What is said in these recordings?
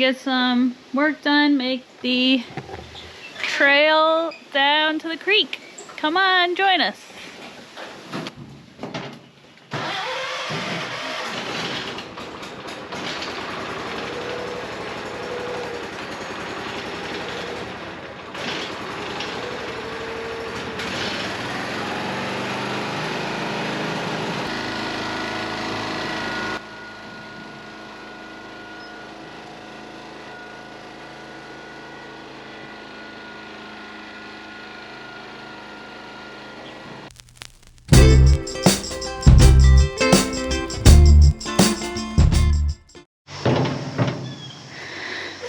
get some work done, make the trail down to the creek. Come on, join us.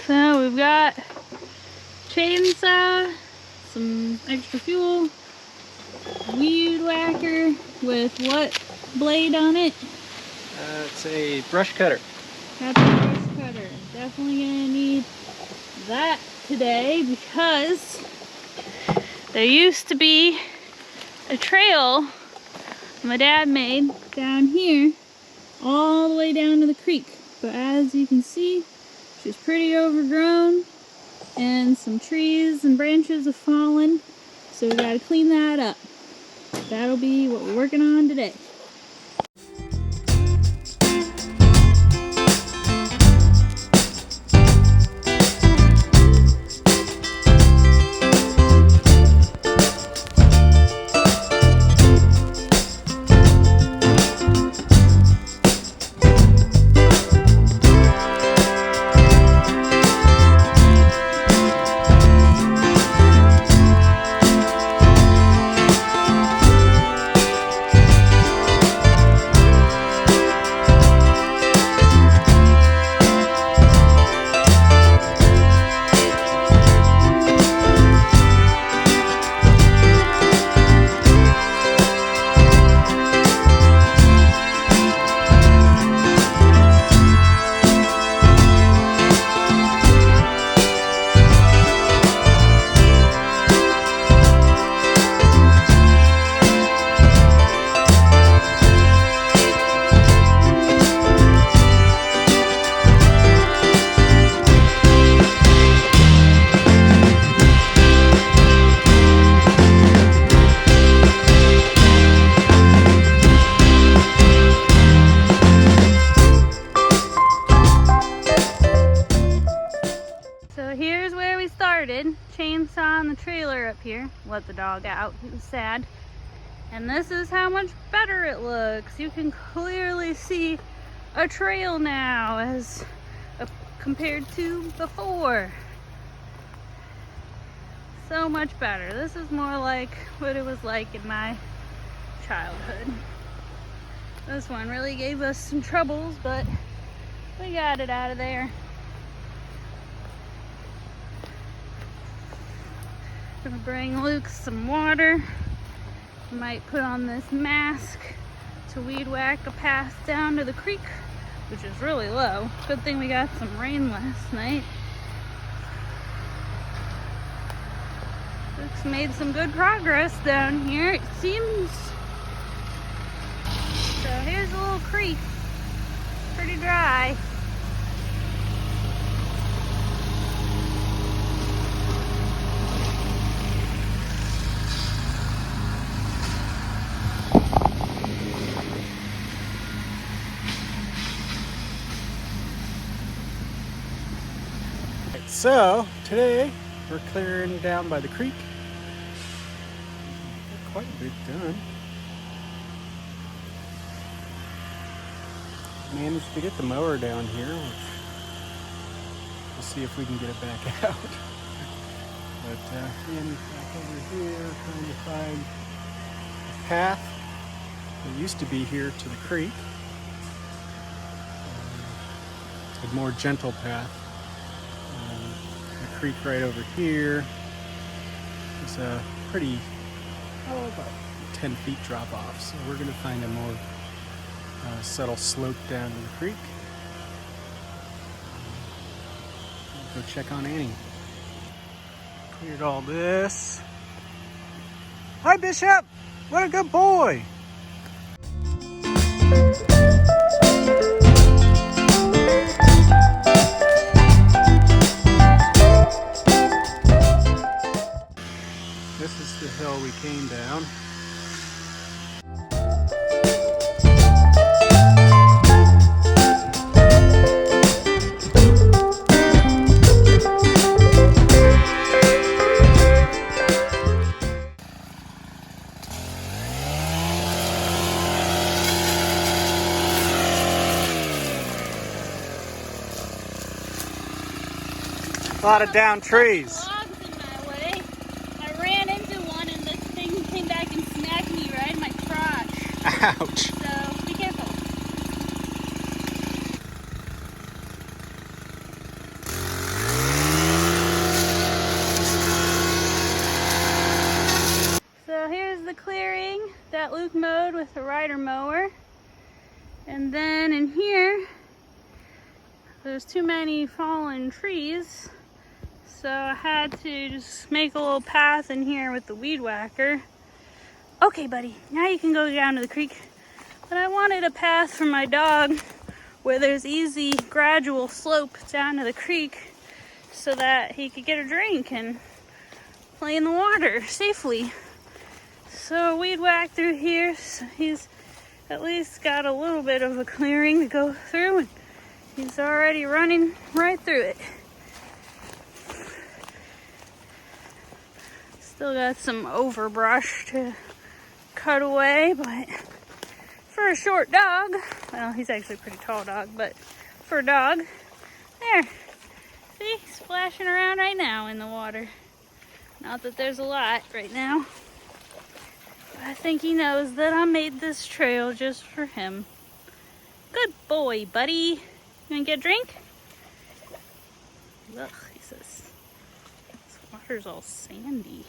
So we've got chainsaw, some extra fuel, weed whacker with what blade on it? It's a brush cutter. Got the brush cutter. Definitely gonna need that today because there used to be a trail my dad made down here all the way down to the creek. But as you can see, she's pretty overgrown and some trees and branches have fallen, so we gotta clean that up. That'll be what we're working on today. Chainsaw on the trailer up here. Let the dog out, he was sad. And this is how much better it looks. You can clearly see a trail now as compared to before. So much better. This is more like what it was like in my childhood. This one really gave us some troubles, but we got it out of there. Gonna bring Luke some water. Might put on this mask to weed whack a path down to the creek, which is really low. Good thing we got some rain last night. Luke's made some good progress down here, it seems. So here's a little creek, pretty dry. So today we're clearing down by the creek. Got quite a bit done. Managed to get the mower down here, which we'll see if we can get it back out. But in back over here, trying to find a path that used to be here to the creek. A more gentle path. The creek right over here is a pretty, about 10 feet drop off. So we're going to find a more subtle slope down to the creek. Go check on Annie. Cleared all this. Hi, Bishop! What a good boy! the hill we came down. A lot of down trees. Logs in my way. I ran into one and the thing came back and smacked me right in my crotch. Ouch. So be careful. So here's the clearing that Luke mowed with the rider mower. And then in here, there's too many fallen trees. So I had to just make a little path in here with the weed whacker. Okay, buddy, now you can go down to the creek. But I wanted a path for my dog where there's easy, gradual slope down to the creek so that he could get a drink and play in the water safely. So weed whack through here, so he's at least got a little bit of a clearing to go through, and he's already running right through it. Still got some overbrush to cut away, but for a short dog, well, he's actually a pretty tall dog, but for a dog, there, see, splashing around right now in the water. Not that there's a lot right now, but I think he knows that I made this trail just for him. Good boy, buddy. You gonna get a drink? Ugh, he says, this water's all sandy.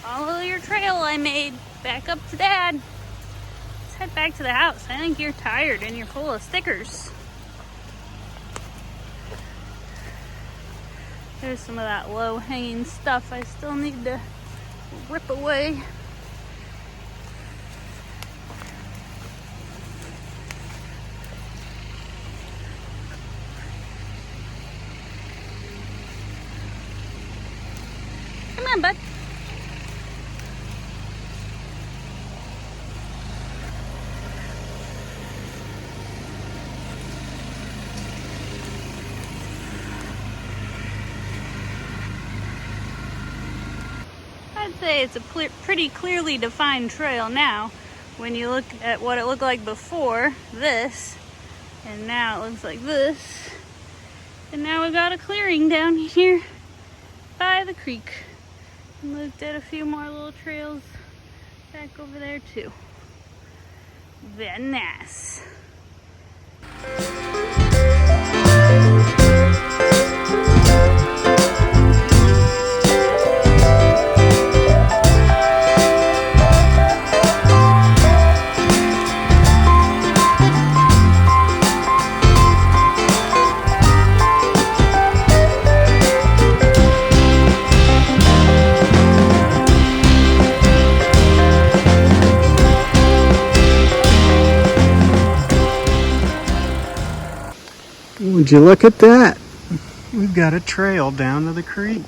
Follow your trail I made back up to Dad. Let's head back to the house. I think you're tired and you're full of stickers. There's some of that low-hanging stuff I still need to rip away. Come on, bud. I'd say it's a pretty clearly defined trail now when you look at what it looked like before this, and now it looks like this. And now we got a clearing down here by the creek. And looked at a few more little trails back over there too. Very nice. Would you look at that? We've got a trail down to the creek.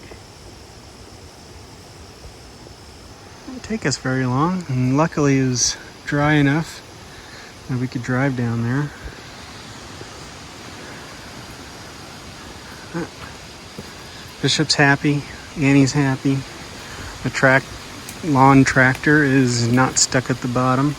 Didn't take us very long, and luckily it was dry enough that we could drive down there. Bishop's happy, Annie's happy. The lawn tractor is not stuck at the bottom.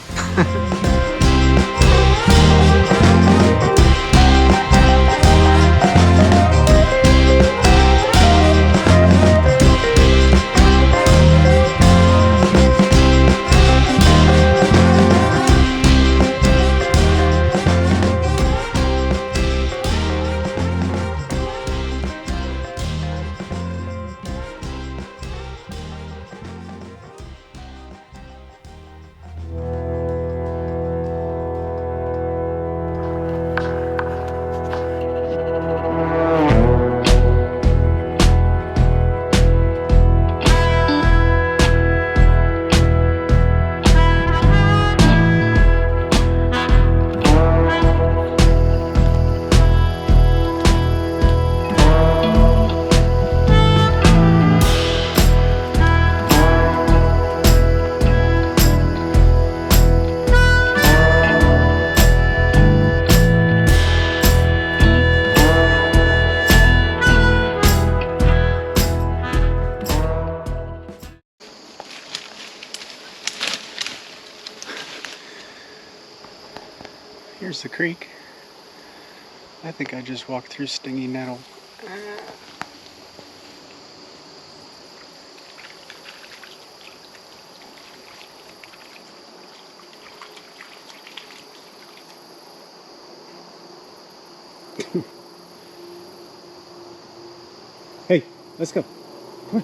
the creek. I think I just walked through stingy nettle. Hey, let's go. Come on.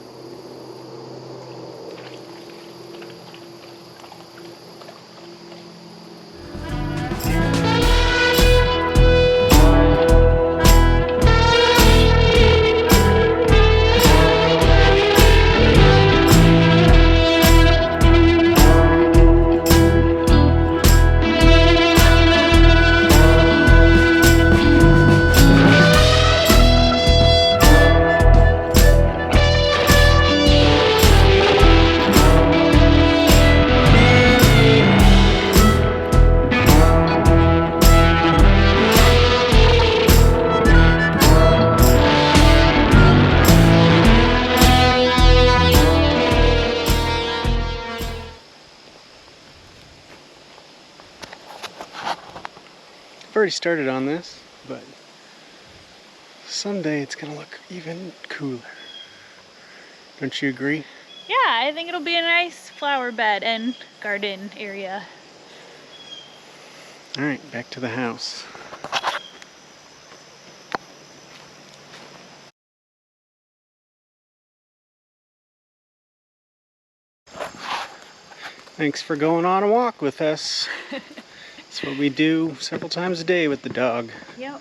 I've already started on this, but someday it's gonna look even cooler. Don't you agree? Yeah, I think it'll be a nice flower bed and garden area. All right, back to the house. Thanks for going on a walk with us. That's what we do several times a day with the dog. Yep.